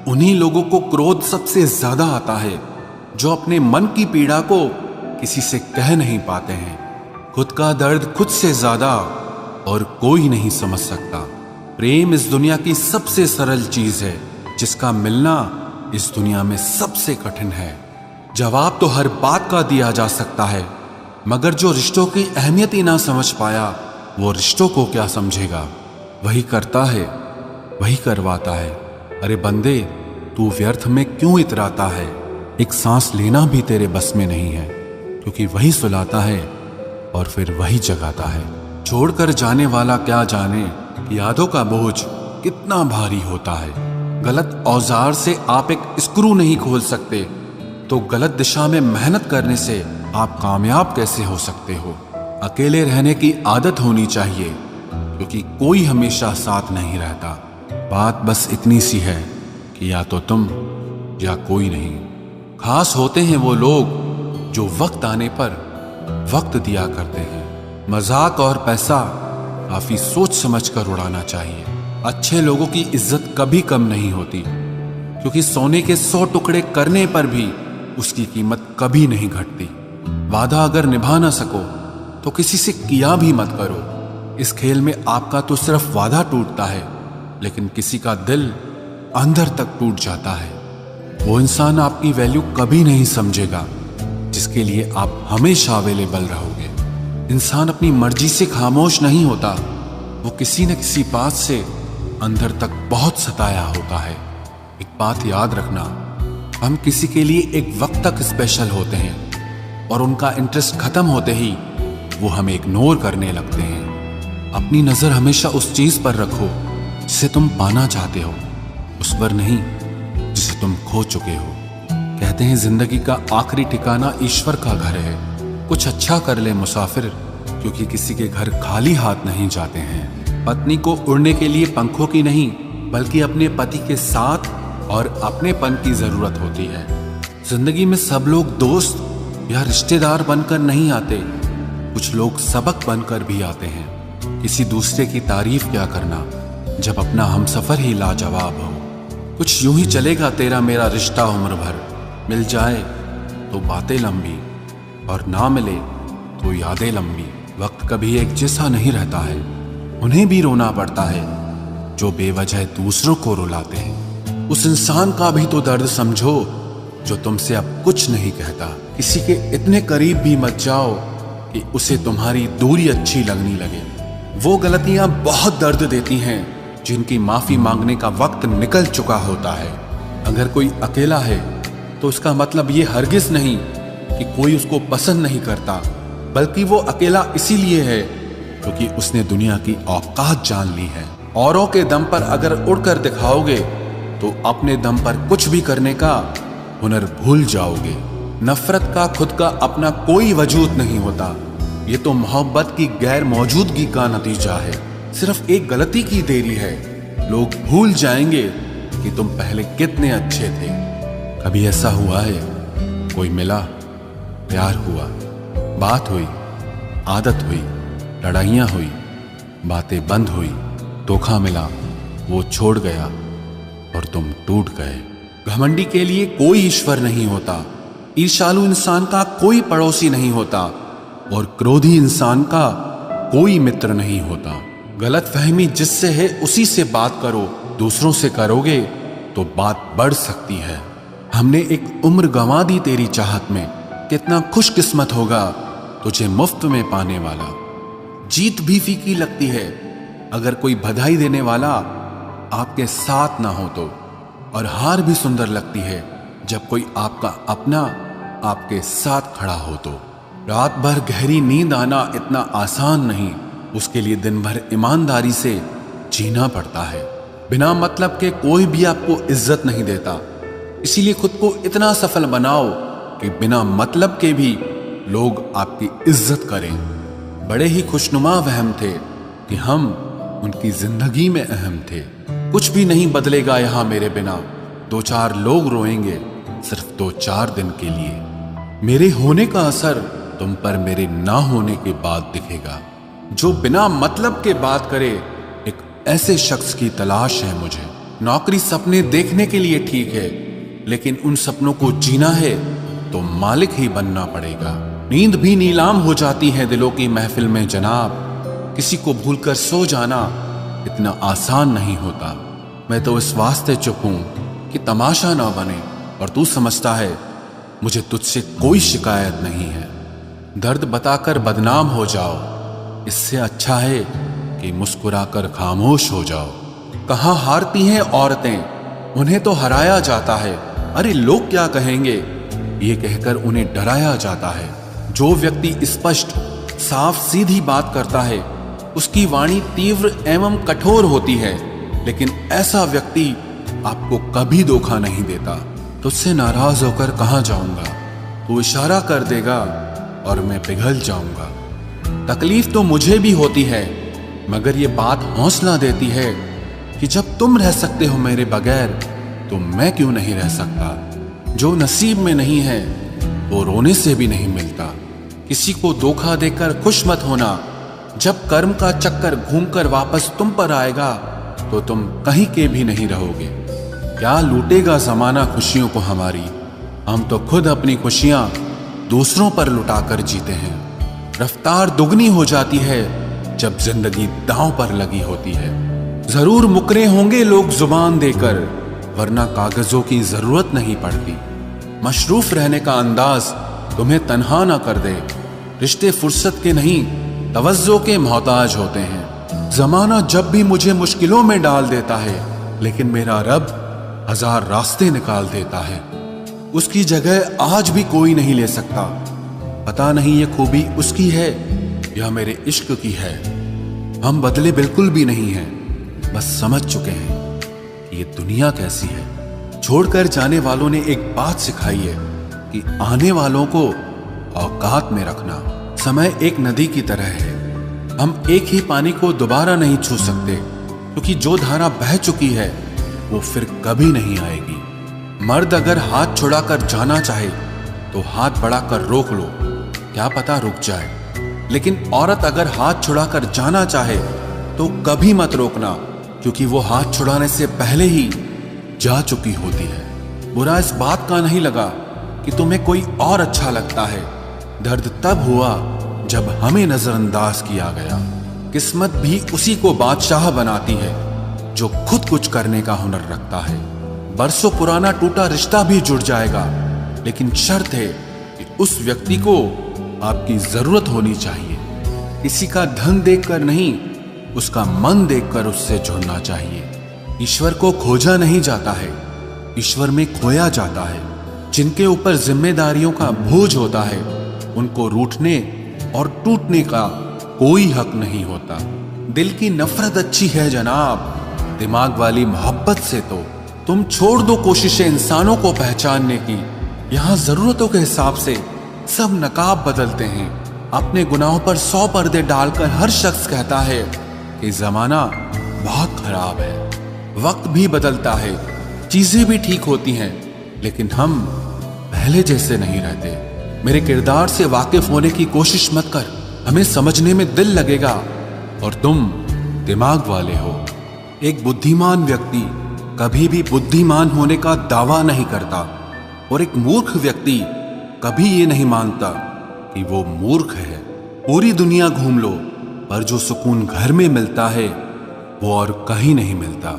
उन्हीं लोगों को क्रोध सबसे ज्यादा आता है जो अपने मन की पीड़ा को किसी से कह नहीं पाते हैं। खुद का दर्द खुद से ज्यादा और कोई नहीं समझ सकता। प्रेम इस दुनिया की सबसे सरल चीज है जिसका मिलना इस दुनिया में सबसे कठिन है। जवाब तो हर बात का दिया जा सकता है, मगर जो रिश्तों की अहमियत ही ना समझ पाया वो रिश्तों को क्या समझेगा। वही करता है, वही करवाता है। अरे बंदे, तू व्यर्थ में क्यों इतराता है? एक सांस लेना भी तेरे बस में नहीं है, क्योंकि वही सुलाता है और फिर वही जगाता है। छोड़कर जाने वाला क्या जाने कि यादों का बोझ कितना भारी होता है। गलत औजार से आप एक स्क्रू नहीं खोल सकते, तो गलत दिशा में मेहनत करने से आप कामयाब कैसे हो सकते हो? अकेले रहने की आदत होनी चाहिए, क्योंकि कोई हमेशा साथ नहीं रहता। बात बस इतनी सी है कि या तो तुम या कोई नहीं। खास होते हैं वो लोग जो वक्त आने पर वक्त दिया करते हैं। मजाक और पैसा काफी सोच समझ कर उड़ाना चाहिए। अच्छे लोगों की इज्जत कभी कम नहीं होती, क्योंकि सोने के 100 टुकड़े करने पर भी उसकी कीमत कभी नहीं घटती। वादा अगर निभा ना सको तो किसी से किया भी मत करो। इस खेल में आपका तो सिर्फ वादा टूटता है, लेकिन किसी का दिल अंदर तक टूट जाता है। वो इंसान आपकी वैल्यू कभी नहीं समझेगा जिसके लिए आप हमेशा अवेलेबल रहोगे। इंसान अपनी मर्जी से खामोश नहीं होता, वो किसी न किसी बात से अंदर तक बहुत सताया होता है। एक बात याद रखना, हम किसी के लिए एक वक्त तक स्पेशल होते हैं और उनका इंटरेस्ट खत्म होते ही वो हमें इग्नोर करने लगते हैं। अपनी नजर हमेशा उस चीज पर रखो जिसे तुम पाना चाहते हो, उस पर नहीं जिसे तुम खो चुके हो। कहते हैं जिंदगी का आखिरी ठिकाना ईश्वर का घर है। कुछ अच्छा कर ले मुसाफिर, क्योंकि किसी के घर खाली हाथ नहीं जाते हैं। पत्नी को उड़ने के लिए पंखों की नहीं, बल्कि अपने पति के साथ और अपनेपन की जरूरत होती है। जिंदगी में सब लोग दोस्त या रिश्तेदार बनकर नहीं आते, कुछ लोग सबक बनकर भी आते हैं। किसी दूसरे की तारीफ क्या करना जब अपना हमसफर ही लाजवाब हो। कुछ यूं ही चलेगा तेरा मेरा रिश्ता उम्र भर, मिल जाए तो बातें लंबी और ना मिले तो यादें लंबी। वक्त कभी एक जैसा नहीं रहता है, उन्हें भी रोना पड़ता है जो बेवजह दूसरों को रुलाते हैं। उस इंसान का भी तो दर्द समझो जो तुमसे अब कुछ नहीं कहता। किसी के इतने करीब भी मत जाओ कि उसे तुम्हारी दूरी अच्छी लगने लगे। वो गलतियां बहुत दर्द देती हैं जिनकी माफी मांगने का वक्त निकल चुका होता है। अगर कोई अकेला है तो उसका मतलब ये हरगिज नहीं कि कोई उसको पसंद नहीं करता, बल्कि वो अकेला इसीलिए है क्योंकि उसने दुनिया की औकात जान ली है। औरों के दम पर अगर उड़कर दिखाओगे तो अपने दम पर कुछ भी करने का हुनर भूल जाओगे। नफरत का खुद का अपना कोई वजूद नहीं होता, ये तो मोहब्बत की गैर मौजूदगी का नतीजा है। सिर्फ एक गलती की देरी है, लोग भूल जाएंगे कि तुम पहले कितने अच्छे थे। कभी ऐसा हुआ है कोई मिला, प्यार हुआ, बात हुई, आदत हुई, लड़ाइयाँ हुई, बातें बंद हुई, धोखा मिला, वो छोड़ गया और तुम टूट गए। घमंडी के लिए कोई ईश्वर नहीं होता, ईर्ष्यालु इंसान का कोई पड़ोसी नहीं होता और क्रोधी इंसान का कोई मित्र नहीं होता। गलत फहमी जिससे है उसी से बात करो, दूसरों से करोगे तो बात बढ़ सकती है। हमने एक उम्र गंवा दी तेरी चाहत में, कितना खुशकिस्मत होगा तुझे मुफ्त में पाने वाला। जीत भी फीकी लगती है अगर कोई बधाई देने वाला आपके साथ ना हो तो, और हार भी सुंदर लगती है जब कोई आपका अपना आपके साथ खड़ा हो तो। रात भर गहरी नींद आना इतना आसान नहीं, उसके लिए दिन भर ईमानदारी से जीना पड़ता है। बिना मतलब के कोई भी आपको इज्जत नहीं देता, इसीलिए खुद को इतना सफल बनाओ कि बिना मतलब के भी लोग आपकी इज्जत करें। बड़े ही खुशनुमा वहम थे कि हम उनकी जिंदगी में अहम थे। कुछ भी नहीं बदलेगा यहां मेरे बिना, 2-4 लोग रोएंगे सिर्फ 2-4 दिन के लिए। मेरे होने का असर तुम पर मेरे ना होने के बाद दिखेगा। जो बिना मतलब के बात करे, एक ऐसे शख्स की तलाश है मुझे। नौकरी सपने देखने के लिए ठीक है, लेकिन उन सपनों को जीना है तो मालिक ही बनना पड़ेगा। नींद भी नीलाम हो जाती है दिलों की महफिल में जनाब। किसी को भूलकर सो जाना इतना आसान नहीं होता। मैं तो इस वास्ते चुप हूं कि तमाशा ना बने, और तू समझता है मुझे तुझसे कोई शिकायत नहीं है। दर्द बताकर बदनाम हो जाओ, इससे अच्छा है कि मुस्कुराकर खामोश हो जाओ। कहाँ हारती हैं औरतें, उन्हें तो हराया जाता है। अरे लोग क्या कहेंगे, ये कहकर उन्हें डराया जाता है। जो व्यक्ति स्पष्ट साफ सीधी बात करता है उसकी वाणी तीव्र एवं कठोर होती है, लेकिन ऐसा व्यक्ति आपको कभी धोखा नहीं देता। तुझसे नाराज होकर कहाँ जाऊंगा, तू इशारा कर देगा और मैं पिघल जाऊंगा। तकलीफ तो मुझे भी होती है, मगर ये बात हौसला देती है कि जब तुम रह सकते हो मेरे बगैर तो मैं क्यों नहीं रह सकता। जो नसीब में नहीं है वो रोने से भी नहीं मिलता। किसी को धोखा देकर खुश मत होना। जब कर्म का चक्कर घूमकर वापस तुम पर आएगा तो तुम कहीं के भी नहीं रहोगे। क्या लूटेगा जमाना खुशियों को हमारी, हम तो खुद अपनी खुशियां दूसरों पर लुटाकर जीते हैं। रफ्तार दुगनी हो जाती है जब जिंदगी दांव पर लगी होती है। जरूर मुकरे होंगे लोग जुबान देकर, वरना कागजों की जरूरत नहीं पड़ती। मशरूफ रहने का अंदाज तुम्हें तन्हा ना कर दे। रिश्ते फुर्सत के नहीं तवज्जो के मोहताज होते हैं। जमाना जब भी मुझे मुश्किलों में डाल देता है, लेकिन मेरा रब हजार रास्ते निकाल देता है। उसकी जगह आज भी कोई नहीं ले सकता। पता नहीं ये खूबी उसकी है या मेरे इश्क की है। हम बदले बिल्कुल भी नहीं हैं, बस समझ चुके हैं कि ये दुनिया कैसी है। छोड़कर जाने वालों ने एक बात सिखाई है कि आने वालों को औकात में रखना। समय एक नदी की तरह है, हम एक ही पानी को दोबारा नहीं छू सकते, क्योंकि जो धारा बह चुकी है वो फिर कभी नहीं आएगी। मर्द अगर हाथ छुड़ाकर जाना चाहे तो हाथ बढ़ाकर रोक लो, क्या पता रुक जाए। लेकिन औरत अगर हाथ छुड़ाकर जाना चाहे तो कभी मत रोकना, क्योंकि वो हाथ छुड़ाने से पहले ही जा चुकी होती है। बुरा इस बात का नहीं लगा कि तुम्हें कोई और अच्छा लगता है। दर्द तब हुआ जब हमें नजरअंदाज किया गया। किस्मत भी उसी को बादशाह बनाती है जो खुद कुछ करने का हुनर रखता है। बरसों पुराना टूटा रिश्ता भी जुड़ जाएगा, लेकिन शर्त है कि उस व्यक्ति को आपकी जरूरत होनी चाहिए। किसी का धन देखकर नहीं, उसका मन देखकर उससे जुड़ना चाहिए। ईश्वर को खोजा नहीं जाता है, ईश्वर में खोया जाता है। जिनके ऊपर जिम्मेदारियों का बोझ होता है उनको रूठने और टूटने का कोई हक नहीं होता। दिल की नफरत अच्छी है जनाब, दिमाग वाली मोहब्बत से तो तुम छोड़ दो कोशिशें इंसानों को पहचानने की। यहाँ जरूरतों के हिसाब से सब नकाब बदलते हैं। अपने गुनाहों पर 100 पर्दे डालकर हर शख्स कहता है कि जमाना बहुत खराब है। वक्त भी बदलता है, चीजें भी ठीक होती हैं, लेकिन हम पहले जैसे नहीं रहते। मेरे किरदार से वाकिफ होने की कोशिश मत कर, हमें समझने में दिल लगेगा और तुम दिमाग वाले हो। एक बुद्धिमान व्यक्ति कभी भी बुद्धिमान होने का दावा नहीं करता, और एक मूर्ख व्यक्ति कभी ये नहीं मानता कि वो मूर्ख है। पूरी दुनिया घूम लो, पर जो सुकून घर में मिलता है वो और कहीं नहीं मिलता।